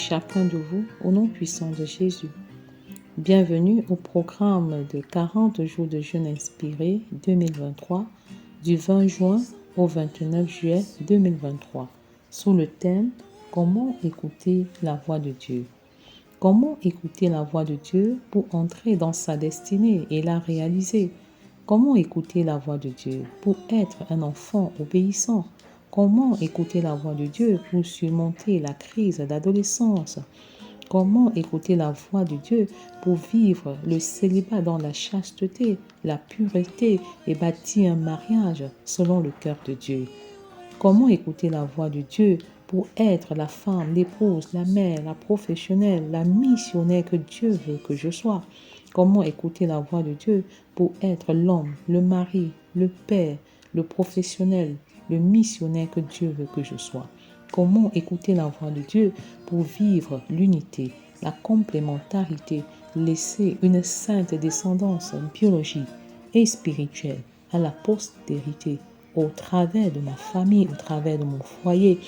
chacun de vous au nom puissant de Jésus. Bienvenue au programme de 40 jours de jeûne inspiré 2023 du 20 juin au 29 juillet 2023 sous le thème « Comment écouter la voix de Dieu ?» Comment écouter la voix de Dieu pour entrer dans sa destinée et la réaliser? Comment écouter la voix de Dieu pour être un enfant obéissant? Comment écouter la voix de Dieu pour surmonter la crise d'adolescence? Comment écouter la voix de Dieu pour vivre le célibat dans la chasteté, la pureté et bâtir un mariage selon le cœur de Dieu? Comment écouter la voix de Dieu pour être la femme, l'épouse, la mère, la professionnelle, la missionnaire que Dieu veut que je sois? Comment écouter la voix de Dieu pour être l'homme, le mari, le père, le professionnel, le missionnaire que Dieu veut que je sois? Comment écouter la voix de Dieu pour vivre l'unité, la complémentarité, laisser une sainte descendance biologique et spirituelle à la postérité au travers de ma famille, au travers de mon foyer?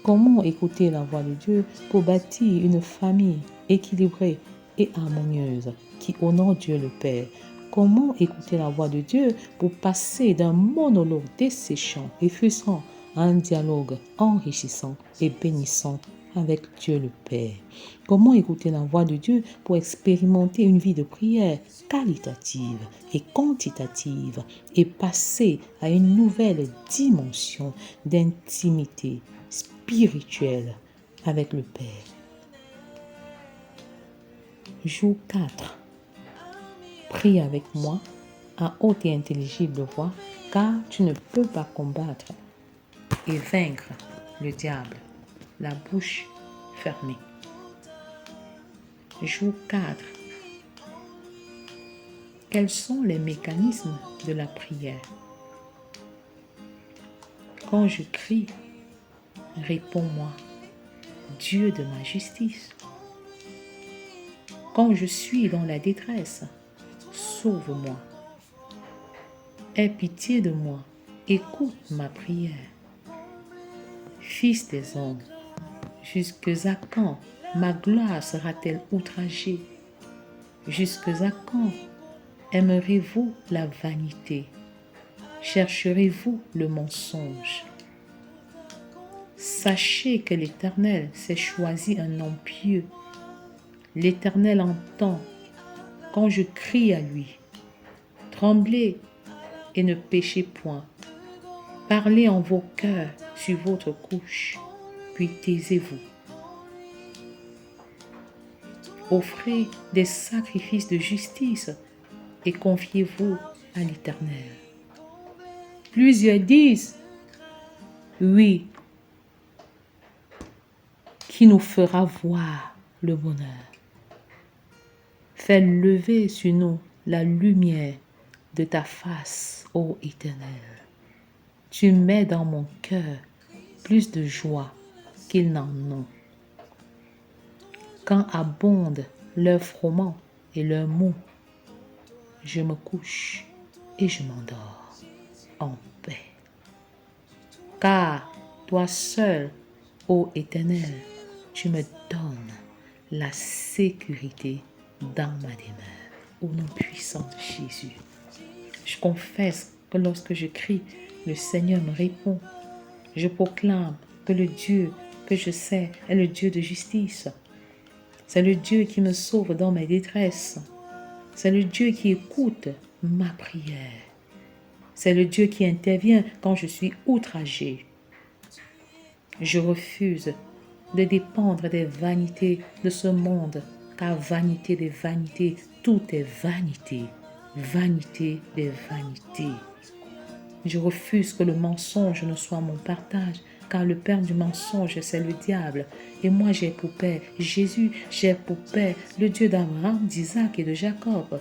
Comment écouter la voix de Dieu pour bâtir une famille équilibrée et harmonieuse qui honore Dieu le Père? Comment écouter la voix de Dieu pour passer d'un monologue desséchant et frustrant à un dialogue enrichissant et bénissant avec Dieu le Père? Comment écouter la voix de Dieu pour expérimenter une vie de prière qualitative et quantitative et passer à une nouvelle dimension d'intimité spirituelle avec le Père? Jour 4. Prie avec moi à haute et intelligible voix, car tu ne peux pas combattre et vaincre le diable, la bouche fermée. Jour 4. Quels sont les mécanismes de la prière? Quand je crie, réponds-moi, Dieu de ma justice. Quand je suis dans la détresse, sauve-moi. Aie pitié de moi, écoute ma prière. Fils des hommes, jusque à quand ma gloire sera-t-elle outragée? Jusque à quand aimerez-vous la vanité? Chercherez-vous le mensonge? Sachez que l'Éternel s'est choisi un homme pieux. L'Éternel entend quand je crie à lui. Tremblez et ne péchez point. Parlez en vos cœurs sur votre couche, puis taisez-vous. Offrez des sacrifices de justice et confiez-vous à l'Éternel. Plusieurs disent, oui, qui nous fera voir le bonheur. Fais lever sur nous la lumière de ta face, ô Éternel. Tu mets dans mon cœur plus de joie qu'ils n'en ont. Quand abondent leurs froment et leurs mots, je me couche et je m'endors en paix. Car toi seul, ô Éternel, tu me donnes la sécurité dans ma demeure. Au nom puissant de Jésus, je confesse que lorsque je crie, le Seigneur me répond. Je proclame que le Dieu que je sais est le Dieu de justice. C'est le Dieu qui me sauve dans mes détresses. C'est le Dieu qui écoute ma prière. C'est le Dieu qui intervient quand je suis outragé. Je refuse de dépendre des vanités de ce monde, car vanité des vanités, tout est vanité. Vanité des vanités. Je refuse que le mensonge ne soit mon partage, car le père du mensonge, c'est le diable. Et moi, j'ai pour père Jésus, j'ai pour père le Dieu d'Abraham, d'Isaac et de Jacob.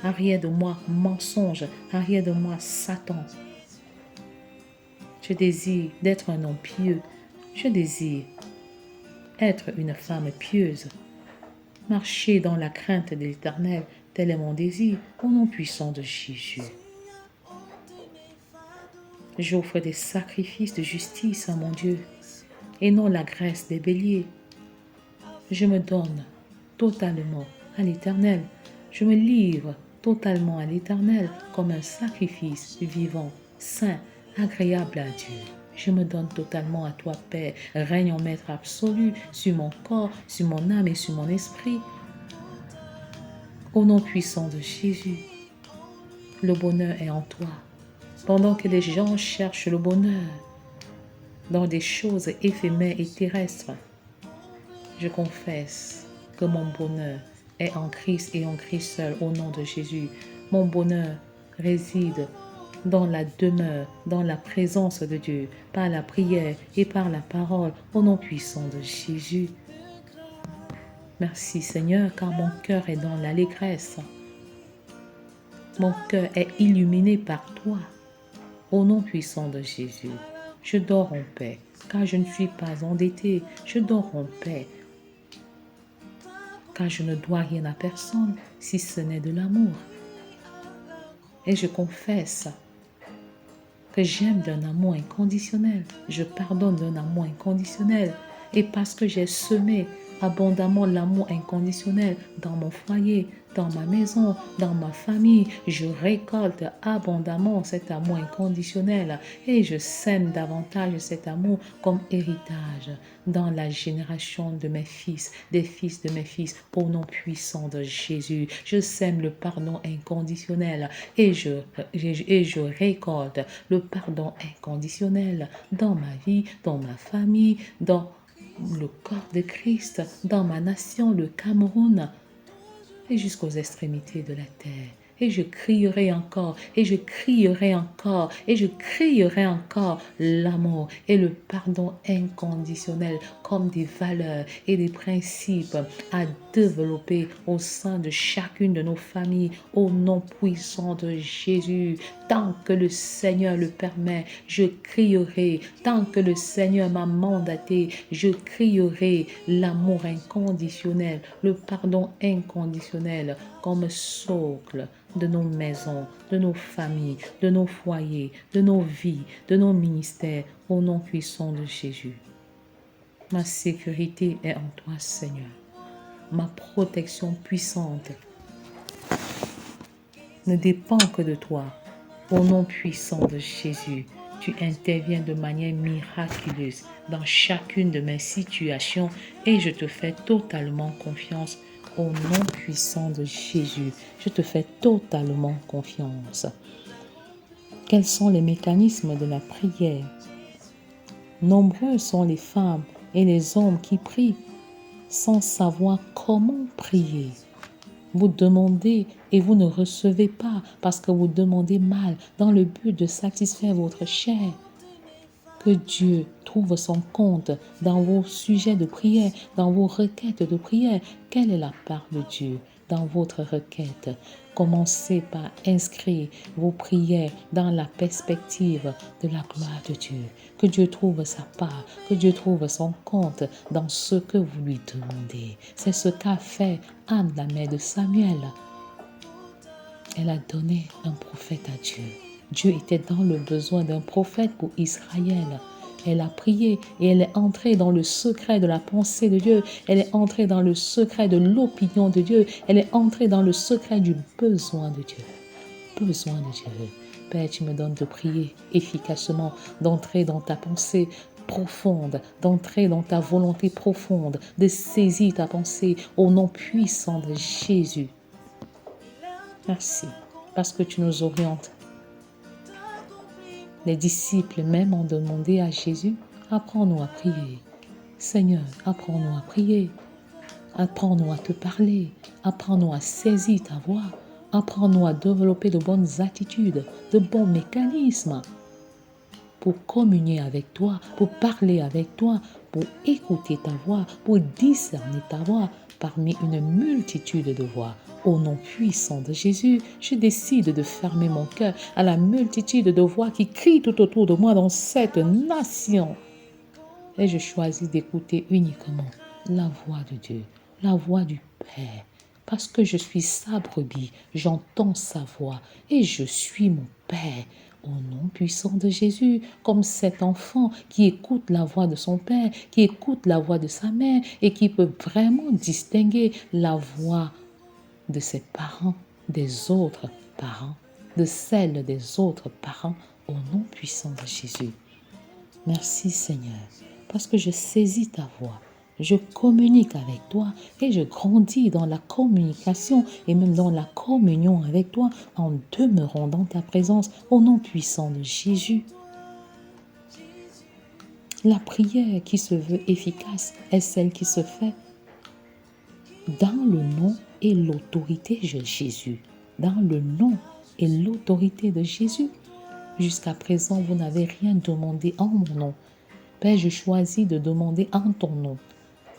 Arrière de moi, mensonge, arrière de moi, Satan. Je désire d'être un homme pieux. Je désire être une femme pieuse. Marcher dans la crainte de l'Éternel, tel est mon désir, au nom puissant de Jésus. J'offre des sacrifices de justice à mon Dieu, et non la graisse des béliers. Je me donne totalement à l'Éternel. Je me livre totalement à l'Éternel comme un sacrifice vivant, saint, agréable à Dieu. Je me donne totalement à toi, Père. Règne en maître absolu sur mon corps, sur mon âme et sur mon esprit. Au nom puissant de Jésus, le bonheur est en toi. Pendant que les gens cherchent le bonheur dans des choses éphémères et terrestres, je confesse que mon bonheur est en Christ et en Christ seul, au nom de Jésus. Mon bonheur réside dans la demeure, dans la présence de Dieu, par la prière et par la parole, au nom puissant de Jésus. Merci Seigneur, car mon cœur est dans l'allégresse. Mon cœur est illuminé par toi, au nom puissant de Jésus. Je dors en paix, car je ne suis pas endetté. Je dors en paix, car je ne dois rien à personne, si ce n'est de l'amour. Et je confesse que j'aime d'un amour inconditionnel. Je pardonne d'un amour inconditionnel. Et parce que j'ai semé abondamment l'amour inconditionnel dans mon foyer, dans ma maison, dans ma famille, je récolte abondamment cet amour inconditionnel et je sème davantage cet amour comme héritage dans la génération de mes fils, des fils de mes fils, au nom puissant de Jésus. Je sème le pardon inconditionnel et je récolte le pardon inconditionnel dans ma vie, dans ma famille, dans le corps de Christ, dans ma nation, le Cameroun, et jusqu'aux extrémités de la terre. Et je crierai encore, et je crierai encore, et je crierai encore l'amour et le pardon inconditionnel comme des valeurs et des principes à développer au sein de chacune de nos familles au nom puissant de Jésus. Tant que le Seigneur le permet, je crierai. Tant que le Seigneur m'a mandaté, je crierai l'amour inconditionnel, le pardon inconditionnel comme socle de nos maisons, de nos familles, de nos foyers, de nos vies, de nos ministères, au nom puissant de Jésus. Ma sécurité est en toi, Seigneur. Ma protection puissante ne dépend que de toi. Au nom puissant de Jésus, tu interviens de manière miraculeuse dans chacune de mes situations et je te fais totalement confiance. Au nom puissant de Jésus, je te fais totalement confiance. Quels sont les mécanismes de la prière? Nombreux sont les femmes et les hommes qui prient sans savoir comment prier. Vous demandez et vous ne recevez pas parce que vous demandez mal dans le but de satisfaire votre chair. Que Dieu trouve son compte dans vos sujets de prière, dans vos requêtes de prière. Quelle est la part de Dieu dans votre requête? Commencez par inscrire vos prières dans la perspective de la gloire de Dieu. Que Dieu trouve sa part, que Dieu trouve son compte dans ce que vous lui demandez. C'est ce qu'a fait Anne, la mère de Samuel. Elle a donné un prophète à Dieu. Dieu était dans le besoin d'un prophète pour Israël. Elle a prié et elle est entrée dans le secret de la pensée de Dieu. Elle est entrée dans le secret de l'opinion de Dieu. Elle est entrée dans le secret du besoin de Dieu. Besoin de Dieu. Père, tu me donnes de prier efficacement, d'entrer dans ta pensée profonde, d'entrer dans ta volonté profonde, de saisir ta pensée au nom puissant de Jésus. Merci, parce que tu nous orientes. Les disciples même ont demandé à Jésus, apprends-nous à prier. Seigneur, apprends-nous à prier. Apprends-nous à te parler. Apprends-nous à saisir ta voix. Apprends-nous à développer de bonnes attitudes, de bons mécanismes pour communier avec toi, pour parler avec toi, pour écouter ta voix, pour discerner ta voix parmi une multitude de voix. Au nom puissant de Jésus, je décide de fermer mon cœur à la multitude de voix qui crient tout autour de moi dans cette nation. Et je choisis d'écouter uniquement la voix de Dieu, la voix du Père. Parce que je suis sa brebis, j'entends sa voix et je suis mon Père. Au nom puissant de Jésus, comme cet enfant qui écoute la voix de son père, qui écoute la voix de sa mère et qui peut vraiment distinguer la voix de ses parents, des autres parents, de celle des autres parents, au nom puissant de Jésus. Merci Seigneur, parce que je saisis ta voix. Je communique avec toi et je grandis dans la communication et même dans la communion avec toi en demeurant dans ta présence au nom puissant de Jésus. La prière qui se veut efficace est celle qui se fait dans le nom et l'autorité de Jésus. Dans le nom et l'autorité de Jésus. Jusqu'à présent, vous n'avez rien demandé en mon nom. Père, je choisis de demander en ton nom.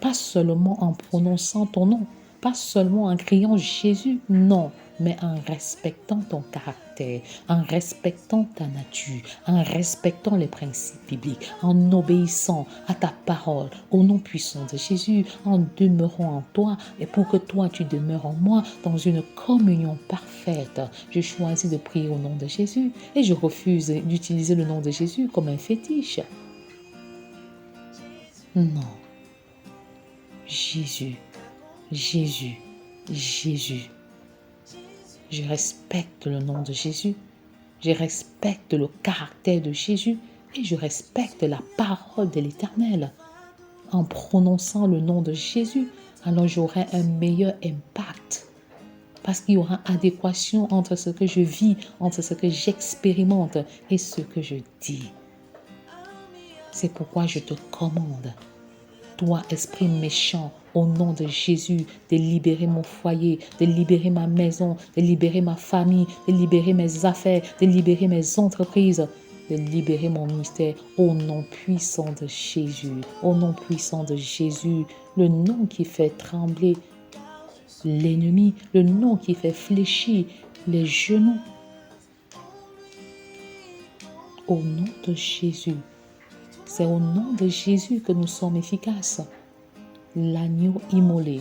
Pas seulement en prononçant ton nom, pas seulement en criant Jésus, non, mais en respectant ton caractère, en respectant ta nature, en respectant les principes bibliques, en obéissant à ta parole, au nom puissant de Jésus, en demeurant en toi et pour que toi tu demeures en moi dans une communion parfaite. Je choisis de prier au nom de Jésus et je refuse d'utiliser le nom de Jésus comme un fétiche. Non. Jésus, Jésus, Jésus. Je respecte le nom de Jésus. Je respecte le caractère de Jésus et je respecte la parole de l'Éternel. En prononçant le nom de Jésus, alors j'aurai un meilleur impact. Parce qu'il y aura adéquation entre ce que je vis, entre ce que j'expérimente et ce que je dis. C'est pourquoi je te commande. Toi, esprit méchant, au nom de Jésus, de libérer mon foyer, de libérer ma maison, de libérer ma famille, de libérer mes affaires, de libérer mes entreprises, de libérer mon ministère, au nom puissant de Jésus, au nom puissant de Jésus, le nom qui fait trembler l'ennemi, le nom qui fait fléchir les genoux. Au nom de Jésus. C'est au nom de Jésus que nous sommes efficaces. L'agneau immolé.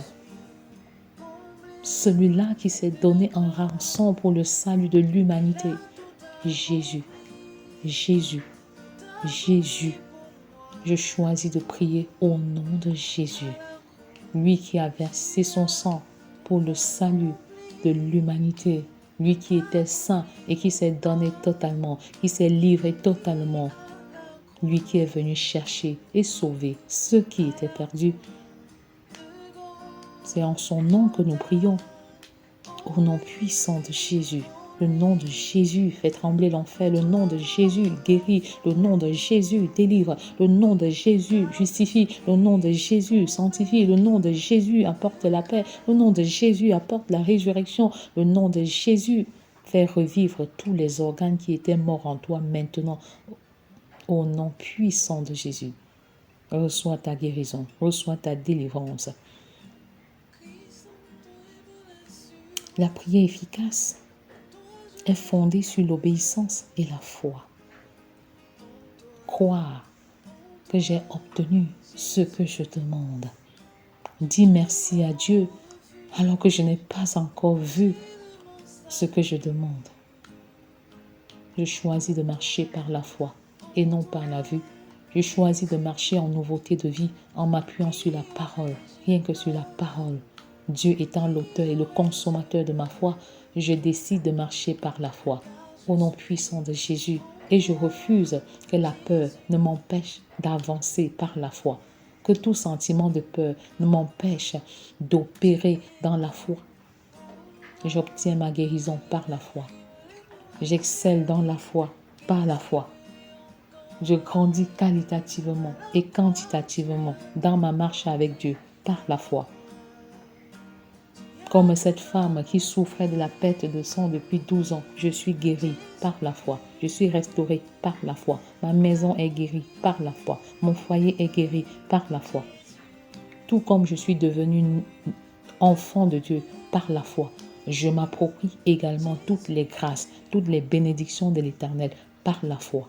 Celui-là qui s'est donné en rançon pour le salut de l'humanité. Jésus, Jésus, Jésus. Je choisis de prier au nom de Jésus. Lui qui a versé son sang pour le salut de l'humanité. Lui qui était saint et qui s'est donné totalement, qui s'est livré totalement. Lui qui est venu chercher et sauver ceux qui étaient perdus. C'est en son nom que nous prions. Au nom puissant de Jésus. Le nom de Jésus fait trembler l'enfer. Le nom de Jésus guérit. Le nom de Jésus délivre. Le nom de Jésus justifie. Le nom de Jésus sanctifie. Le nom de Jésus apporte la paix. Le nom de Jésus apporte la résurrection. Le nom de Jésus fait revivre tous les organes qui étaient morts en toi maintenant. Au nom puissant de Jésus, reçois ta guérison, reçois ta délivrance. La prière efficace est fondée sur l'obéissance et la foi. Croire que j'ai obtenu ce que je demande. Dis merci à Dieu alors que je n'ai pas encore vu ce que je demande. Je choisis de marcher par la foi et non par la vue. Je choisis de marcher en nouveauté de vie en m'appuyant sur la parole, rien que sur la parole. Dieu étant l'auteur et le consommateur de ma foi, je décide de marcher par la foi, au nom puissant de Jésus, et je refuse que la peur ne m'empêche d'avancer par la foi, que tout sentiment de peur ne m'empêche d'opérer dans la foi. J'obtiens ma guérison par la foi. J'excelle dans la foi, par la foi. Je grandis qualitativement et quantitativement dans ma marche avec Dieu, par la foi. Comme cette femme qui souffrait de la perte de sang depuis 12 ans, je suis guérie par la foi. Je suis restaurée par la foi. Ma maison est guérie par la foi. Mon foyer est guéri par la foi. Tout comme je suis devenue enfant de Dieu par la foi, je m'approprie également toutes les grâces, toutes les bénédictions de l'Éternel par la foi.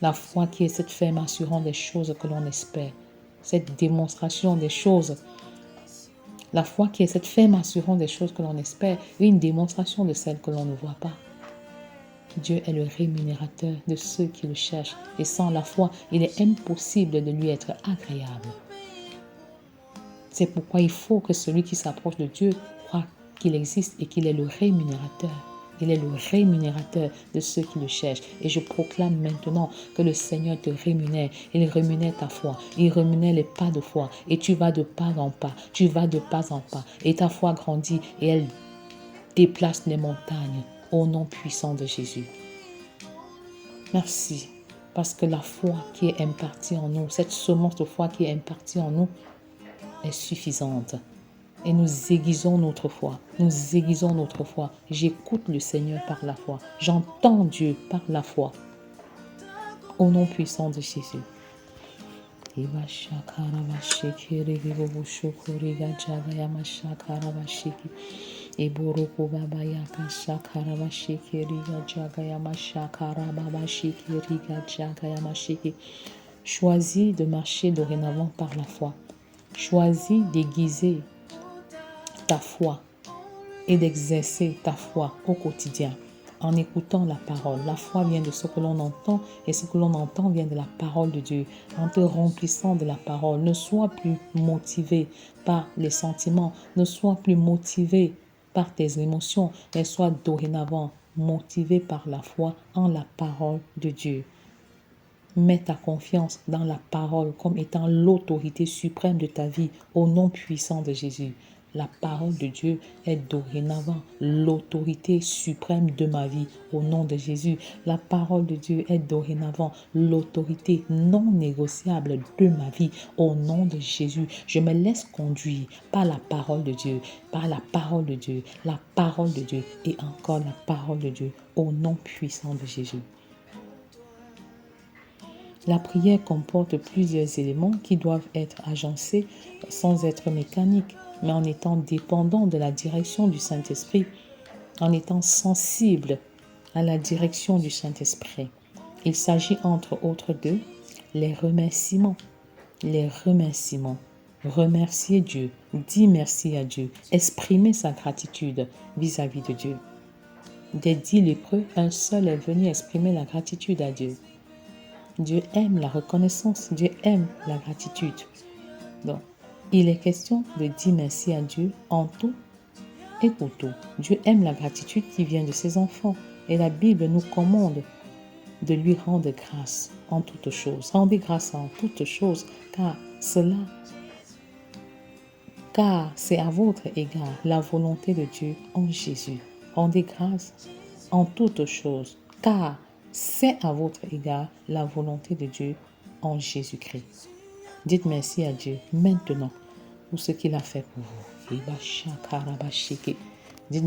La foi qui est cette ferme assurance des choses que l'on espère, cette démonstration des choses. La foi qui est cette ferme assurance des choses que l'on espère et une démonstration de celles que l'on ne voit pas. Dieu est le rémunérateur de ceux qui le cherchent. Et sans la foi, il est impossible de lui être agréable. C'est pourquoi il faut que celui qui s'approche de Dieu croit qu'il existe et qu'il est le rémunérateur. Il est le rémunérateur de ceux qui le cherchent. Et je proclame maintenant que le Seigneur te rémunère. Il rémunère ta foi. Il rémunère les pas de foi. Et tu vas de pas en pas. Tu vas de pas en pas. Et ta foi grandit et elle déplace les montagnes au nom puissant de Jésus. Merci. Parce que la foi qui est impartie en nous, cette semence de foi qui est impartie en nous, est suffisante. Et nous aiguisons notre foi. Nous aiguisons notre foi. J'écoute le Seigneur par la foi. J'entends Dieu par la foi. Au nom puissant de Jésus. Choisis de marcher dorénavant par la foi. Choisis d'aiguiser ta foi et d'exercer ta foi au quotidien en écoutant la parole. La foi vient de ce que l'on entend et ce que l'on entend vient de la parole de Dieu. En te remplissant de la parole, ne sois plus motivé par les sentiments, ne sois plus motivé par tes émotions, mais sois dorénavant motivé par la foi en la parole de Dieu. Mets ta confiance dans la parole comme étant l'autorité suprême de ta vie au nom puissant de Jésus. La parole de Dieu est dorénavant l'autorité suprême de ma vie au nom de Jésus. La parole de Dieu est dorénavant l'autorité non négociable de ma vie au nom de Jésus. Je me laisse conduire par la parole de Dieu, par la parole de Dieu, la parole de Dieu et encore la parole de Dieu au nom puissant de Jésus. La prière comporte plusieurs éléments qui doivent être agencés sans être mécaniques, mais en étant dépendants de la direction du Saint-Esprit, en étant sensible à la direction du Saint-Esprit. Il s'agit entre autres de les remerciements. Les remerciements. Remercier Dieu, dire merci à Dieu, exprimer sa gratitude vis-à-vis de Dieu. Des 10 lépreux, un seul est venu exprimer la gratitude à Dieu. Dieu aime la reconnaissance, Dieu aime la gratitude. Donc, il est question de dire merci à Dieu en tout et pour tout. Dieu aime la gratitude qui vient de ses enfants. Et la Bible nous commande de lui rendre grâce en toutes choses. Rendez grâce en toutes choses, car c'est à votre égard la volonté de Dieu en Jésus. Rendez grâce en toutes choses, car c'est à votre égard la volonté de Dieu en Jésus-Christ. Dites merci à Dieu maintenant pour ce qu'il a fait pour vous. Dites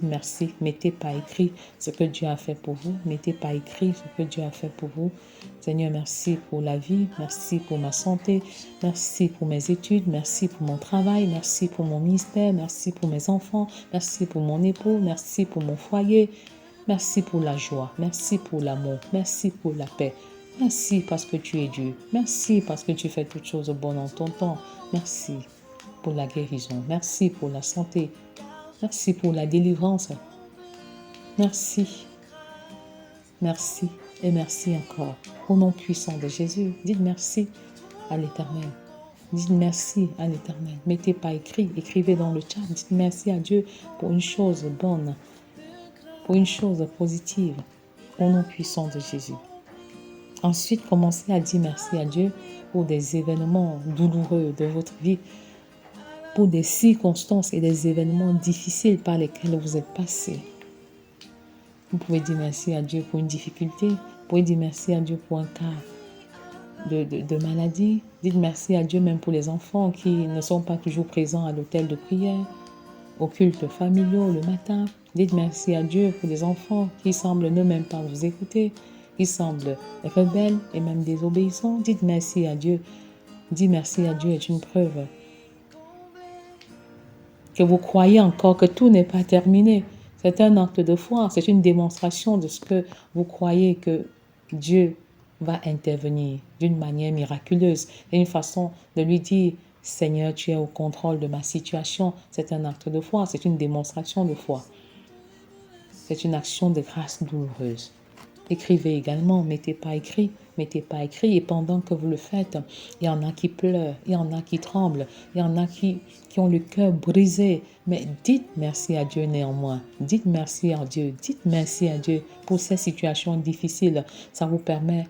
merci. Mettez par écrit ce que Dieu a fait pour vous. Mettez par écrit ce que Dieu a fait pour vous. Seigneur, merci pour la vie. Merci pour ma santé. Merci pour mes études. Merci pour mon travail. Merci pour mon ministère. Merci pour mes enfants. Merci pour mon époux. Merci pour mon foyer. Merci pour la joie. Merci pour l'amour. Merci pour la paix. Merci parce que tu es Dieu. Merci parce que tu fais toutes choses bonnes en ton temps. Merci pour la guérison. Merci pour la santé. Merci pour la délivrance. Merci. Merci et merci encore. Au nom puissant de Jésus, dites merci à l'Éternel. Dites merci à l'Éternel. Mettez pas écrit, écrivez dans le chat. Dites merci à Dieu pour une chose bonne, pour une chose positive. Au nom puissant de Jésus. Ensuite, commencez à dire merci à Dieu pour des événements douloureux de votre vie, pour des circonstances et des événements difficiles par lesquels vous êtes passé. Vous pouvez dire merci à Dieu pour une difficulté. Vous pouvez dire merci à Dieu pour un cas de maladie. Dites merci à Dieu même pour les enfants qui ne sont pas toujours présents à l'hôtel de prière, aux cultes familiaux le matin. Dites merci à Dieu pour les enfants qui semblent ne même pas vous écouter, qui semblent rebelles et même désobéissants. Dites merci à Dieu. Dire merci à Dieu est une preuve que vous croyez encore que tout n'est pas terminé. C'est un acte de foi, c'est une démonstration de ce que vous croyez que Dieu va intervenir d'une manière miraculeuse. C'est une façon de lui dire, Seigneur, tu es au contrôle de ma situation. C'est un acte de foi, c'est une démonstration de foi. C'est une action de grâce douloureuse. Écrivez également, mettez pas écrit. Et pendant que vous le faites, il y en a qui pleurent, il y en a qui tremblent, il y en a qui ont le cœur brisé. Mais dites merci à Dieu néanmoins. Dites merci à Dieu. Dites merci à Dieu pour ces situations difficiles. Ça vous permet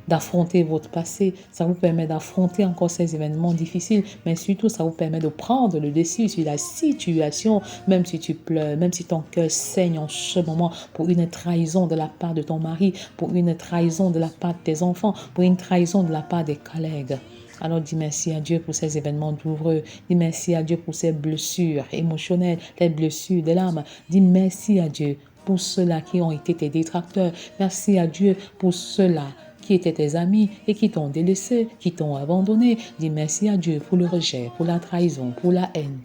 d'affronter votre passé, ça vous permet d'affronter encore ces événements difficiles, mais surtout ça vous permet de prendre le dessus sur la situation, même si tu pleures, même si ton cœur saigne en ce moment pour une trahison de la part de ton mari, pour une trahison de la part de tes enfants, pour une trahison de la part des collègues. Alors dis merci à Dieu pour ces événements douloureux. Dis merci à Dieu pour ces blessures émotionnelles, les blessures de l'âme. Dis merci à Dieu pour ceux-là qui ont été tes détracteurs. Merci à Dieu pour ceux-là qui étaient tes amis et qui t'ont délaissé, qui t'ont abandonné. Dis merci à Dieu pour le rejet, pour la trahison, pour la haine,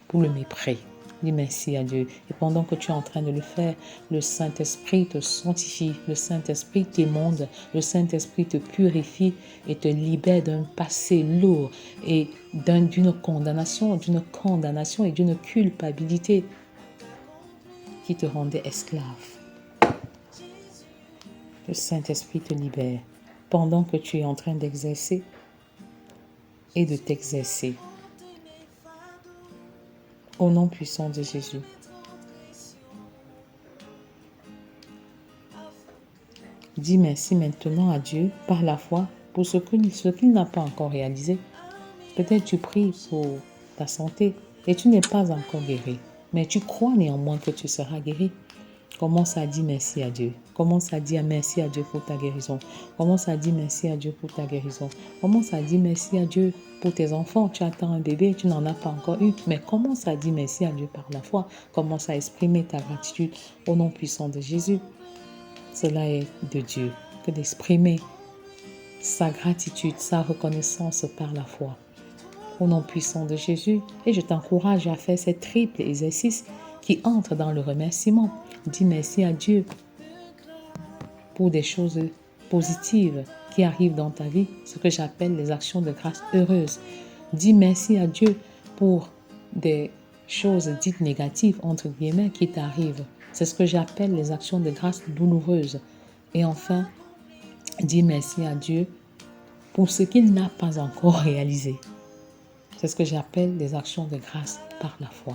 pour le mépris. Dis merci à Dieu. Et pendant que tu es en train de le faire, le Saint-Esprit te sanctifie, le Saint-Esprit t'émonde, le Saint-Esprit te purifie et te libère d'un passé lourd et d'une condamnation et d'une culpabilité qui te rendait esclave. Le Saint-Esprit te libère pendant que tu es en train d'exercer et de t'exercer. Au nom puissant de Jésus. Dis merci maintenant à Dieu par la foi pour ce qu'il n'a pas encore réalisé. Peut-être tu pries pour ta santé et tu n'es pas encore guéri, mais tu crois néanmoins que tu seras guéri. Commence à dire merci à Dieu. Commence à dire merci à Dieu pour ta guérison. Commence à dire merci à Dieu pour ta guérison. Commence à dire merci à Dieu pour tes enfants. Tu attends un bébé, tu n'en as pas encore eu. Mais commence à dire merci à Dieu par la foi. Commence à exprimer ta gratitude au nom puissant de Jésus. Cela est de Dieu que d'exprimer sa gratitude, sa reconnaissance par la foi. Au nom puissant de Jésus. Et je t'encourage à faire ces triples exercices qui entrent dans le remerciement. Dis merci à Dieu pour des choses positives qui arrivent dans ta vie, ce que j'appelle les actions de grâce heureuses. Dis merci à Dieu pour des choses dites négatives, entre guillemets, qui t'arrivent. C'est ce que j'appelle les actions de grâce douloureuses. Et enfin, dis merci à Dieu pour ce qu'il n'a pas encore réalisé. C'est ce que j'appelle des actions de grâce par la foi.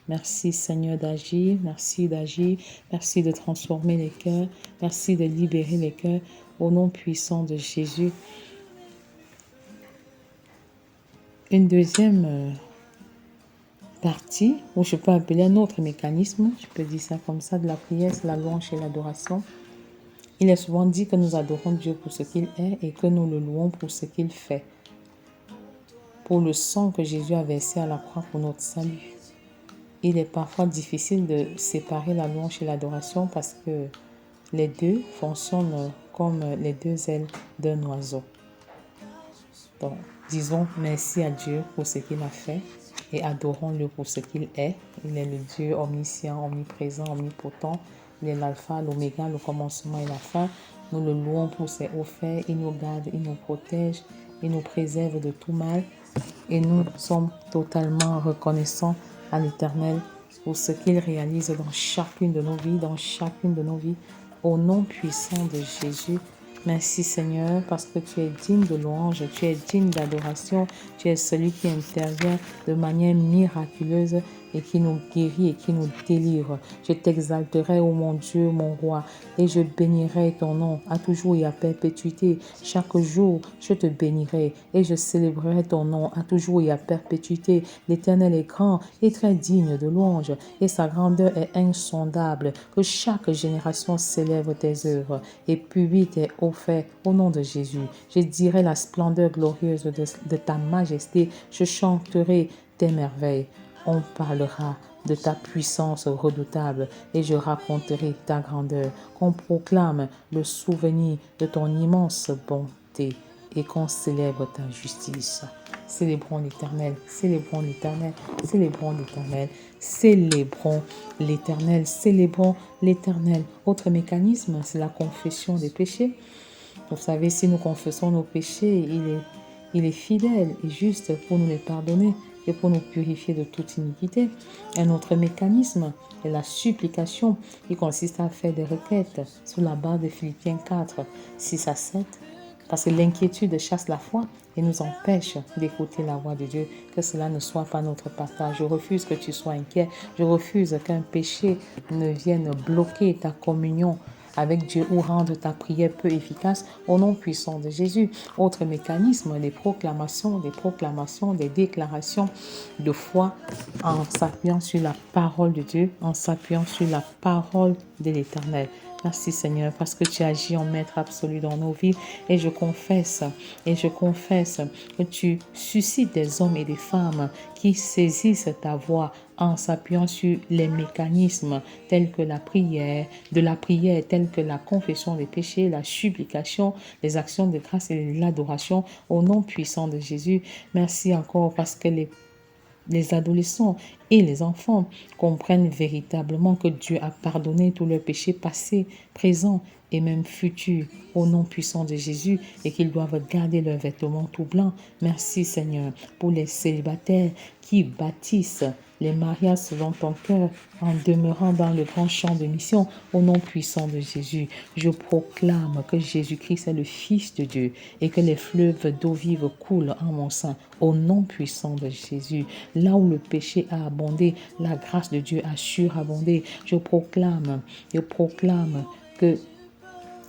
Merci Seigneur d'agir, merci de transformer les cœurs, merci de libérer les cœurs au nom puissant de Jésus. Une deuxième partie, ou je peux appeler un autre mécanisme, je peux dire ça comme ça, de la prière, c'est la louange et l'adoration. Il est souvent dit que nous adorons Dieu pour ce qu'il est et que nous le louons pour ce qu'il fait, pour le sang que Jésus a versé à la croix pour notre salut. Il est parfois difficile de séparer la louange et l'adoration parce que les deux fonctionnent comme les deux ailes d'un oiseau. Donc, disons merci à Dieu pour ce qu'il a fait et adorons-le pour ce qu'il est. Il est le Dieu omniscient, omniprésent, omnipotent. Il est l'alpha, l'oméga, le commencement et la fin. Nous le louons pour ses hauts faits. Il nous garde, il nous protège, il nous préserve de tout mal. Et nous sommes totalement reconnaissants à l'Éternel pour ce qu'il réalise dans chacune de nos vies, au nom puissant de Jésus. Merci Seigneur parce que tu es digne de louange, tu es digne d'adoration, tu es celui qui intervient de manière miraculeuse et qui nous guérit et qui nous délivre. Je t'exalterai, ô mon Dieu, mon roi, et je bénirai ton nom à toujours et à perpétuité. Chaque jour, je te bénirai et je célébrerai ton nom à toujours et à perpétuité. L'Éternel est grand et très digne de louange et sa grandeur est insondable. Que chaque génération célèbre tes œuvres et publie tes hauts faits au nom de Jésus. Je dirai la splendeur glorieuse de ta majesté. Je chanterai tes merveilles. On parlera de ta puissance redoutable et je raconterai ta grandeur. Qu'on proclame le souvenir de ton immense bonté et qu'on célèbre ta justice. Célébrons l'Éternel, célébrons l'Éternel, célébrons l'Éternel, célébrons l'Éternel, célébrons l'Éternel. Autre mécanisme, c'est la confession des péchés. Vous savez, si nous confessons nos péchés, il est fidèle et juste pour nous les pardonner et pour nous purifier de toute iniquité. Un autre mécanisme est la supplication qui consiste à faire des requêtes sous la barre de Philippiens 4, 6 à 7. Parce que l'inquiétude chasse la foi et nous empêche d'écouter la voix de Dieu. Que cela ne soit pas notre partage. Je refuse que tu sois inquiet. Je refuse qu'un péché ne vienne bloquer ta communion avec Dieu ou rendre ta prière peu efficace au nom puissant de Jésus. Autre mécanisme, les proclamations, des déclarations de foi en s'appuyant sur la parole de Dieu, en s'appuyant sur la parole de l'Éternel. Merci Seigneur parce que tu agis en maître absolu dans nos vies et je confesse que tu suscites des hommes et des femmes qui saisissent ta voix en s'appuyant sur les mécanismes tels que la prière, tels que la confession des péchés, la supplication, les actions de grâce et l'adoration au nom puissant de Jésus. Merci encore parce que les adolescents et les enfants comprennent véritablement que Dieu a pardonné tous leurs péchés passés, présents et même futurs au nom puissant de Jésus et qu'ils doivent garder leurs vêtements tout blancs. Merci Seigneur pour les célibataires qui bâtissent les mariages selon ton cœur en demeurant dans le grand champ de mission au nom puissant de Jésus. Je proclame que Jésus-Christ est le Fils de Dieu et que les fleuves d'eau vive coulent en mon sein au nom puissant de Jésus. Là où le péché a abondé, la grâce de Dieu a surabondé. Je proclame que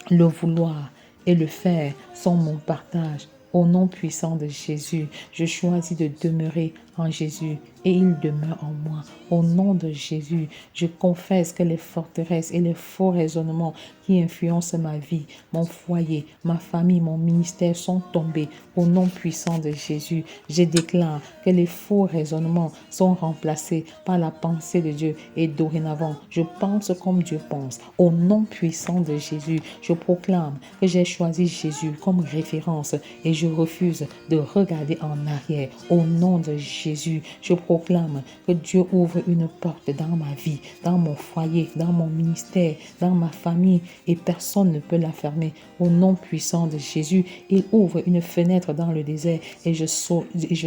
le vouloir et le faire sont mon partage. Au nom puissant de Jésus, je choisis de demeurer en Jésus et il demeure en moi. Au nom de Jésus, je confesse que les forteresses et les faux raisonnements qui influencent ma vie, mon foyer, ma famille, mon ministère sont tombés. Au nom puissant de Jésus, je déclare que les faux raisonnements sont remplacés par la pensée de Dieu et dorénavant, je pense comme Dieu pense. Au nom puissant de Jésus, je proclame que j'ai choisi Jésus comme référence et je refuse de regarder en arrière. Au nom de Jésus, je proclame que Dieu ouvre une porte dans ma vie, dans mon foyer, dans mon ministère, dans ma famille et personne ne peut la fermer. Au nom puissant de Jésus, il ouvre une fenêtre dans le désert et je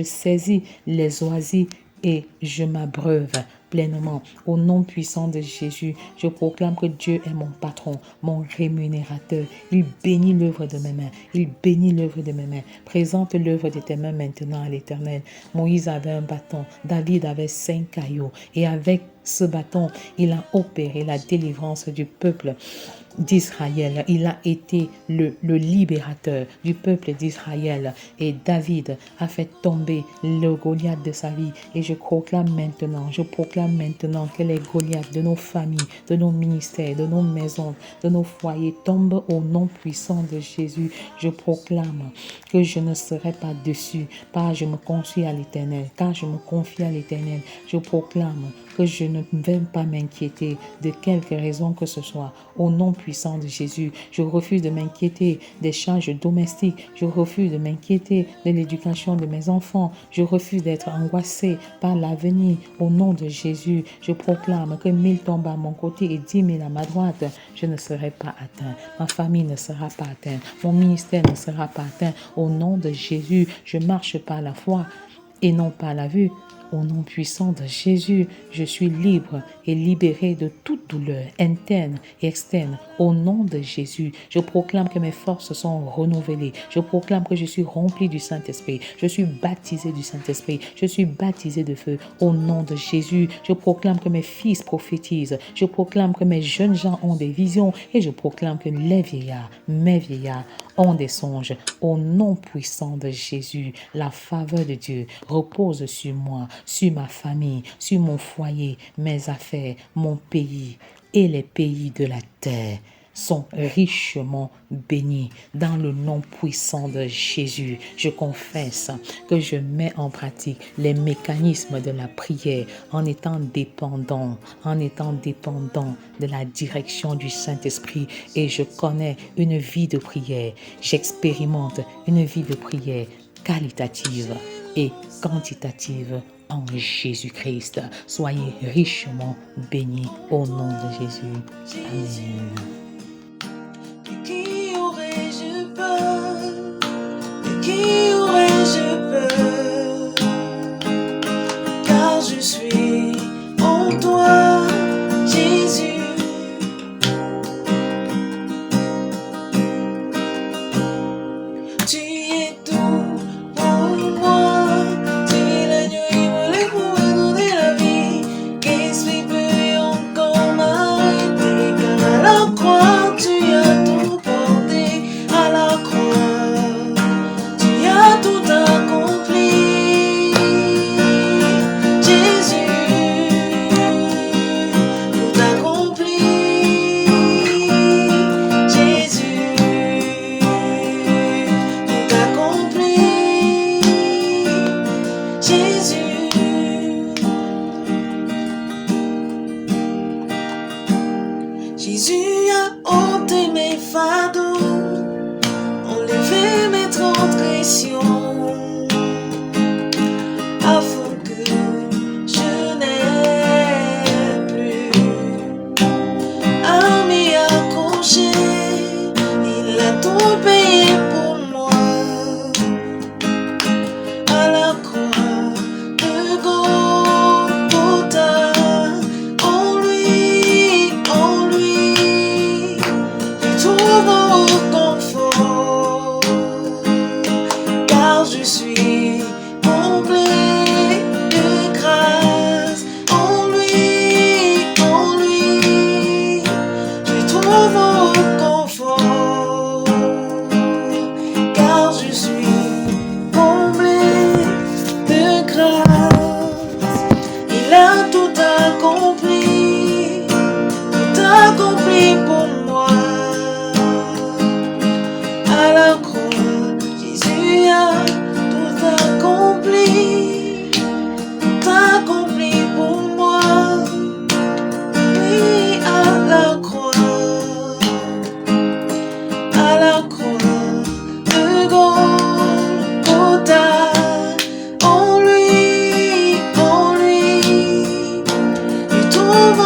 saisis les oasis et je m'abreuve pleinement. Au nom puissant de Jésus, je proclame que Dieu est mon patron, mon rémunérateur. Il bénit l'œuvre de mes mains. Il bénit l'œuvre de mes mains. Présente l'œuvre de tes mains maintenant à l'Éternel. Moïse avait un bâton, David avait 5 cailloux et avec ce bâton, il a opéré la délivrance du peuple d'Israël. Il a été le libérateur du peuple d'Israël. Et David a fait tomber le Goliath de sa vie. Et je proclame maintenant que les Goliaths de nos familles, de nos ministères, de nos maisons, de nos foyers tombent au nom puissant de Jésus. Je proclame que je ne serai pas dessus, car je me confie à l'Éternel, Je proclame que je ne vais pas m'inquiéter de quelque raison que ce soit. Au nom puissant de Jésus, je refuse de m'inquiéter des charges domestiques. Je refuse de m'inquiéter de l'éducation de mes enfants. Je refuse d'être angoissé par l'avenir. Au nom de Jésus, je proclame que 1000 tombent à mon côté et 10 000 à ma droite. Je ne serai pas atteint. Ma famille ne sera pas atteinte. Mon ministère ne sera pas atteint. Au nom de Jésus, je marche par la foi et non par la vue. Au nom puissant de Jésus, je suis libre et libéré de toute douleur interne et externe. Au nom de Jésus, je proclame que mes forces sont renouvelées. Je proclame que je suis rempli du Saint-Esprit. Je suis baptisé du Saint-Esprit. Je suis baptisé de feu. Au nom de Jésus, je proclame que mes fils prophétisent. Je proclame que mes jeunes gens ont des visions et je proclame que les vieillards, mes vieillards, ont des songes. Au nom puissant de Jésus, la faveur de Dieu repose sur moi, sur ma famille, sur mon foyer, mes affaires, mon pays et les pays de la terre. sont richement bénis. Dans le nom puissant de Jésus, je confesse que je mets en pratique les mécanismes de la prière en étant dépendant de la direction du Saint-Esprit, et je connais une vie de prière. J'expérimente une vie de prière qualitative et quantitative en Jésus-Christ. Soyez richement bénis au nom de Jésus. Amen. De qui aurais-je peur? De qui aurais-je peur? Car je suis en toi, Jésus. Tu es tout pour moi. Tu es l'agneau immolé pour me donner la vie. Qu'est-ce qui peut encore m'arrêter? Car à la croix, tu as tout porté. À la croix, tu as tout accompli. Jésus, tout accompli. Jésus, tout accompli. Jésus, Jésus a ôté mes fardeaux, enlevé mes transgressions, afin que je n'ai plus à m'y accrocher. Il a tout payé pour moi à la croix de Golgotha. En lui, je trouve confort, car je suis comblé de grâce. En lui, je trouve confort, car je suis comblé de grâce. Il a tout accompli pour moi. À la croix, Jésus a tout accompli pour moi. Oui, à la croix de Golgotha. En lui, je trouve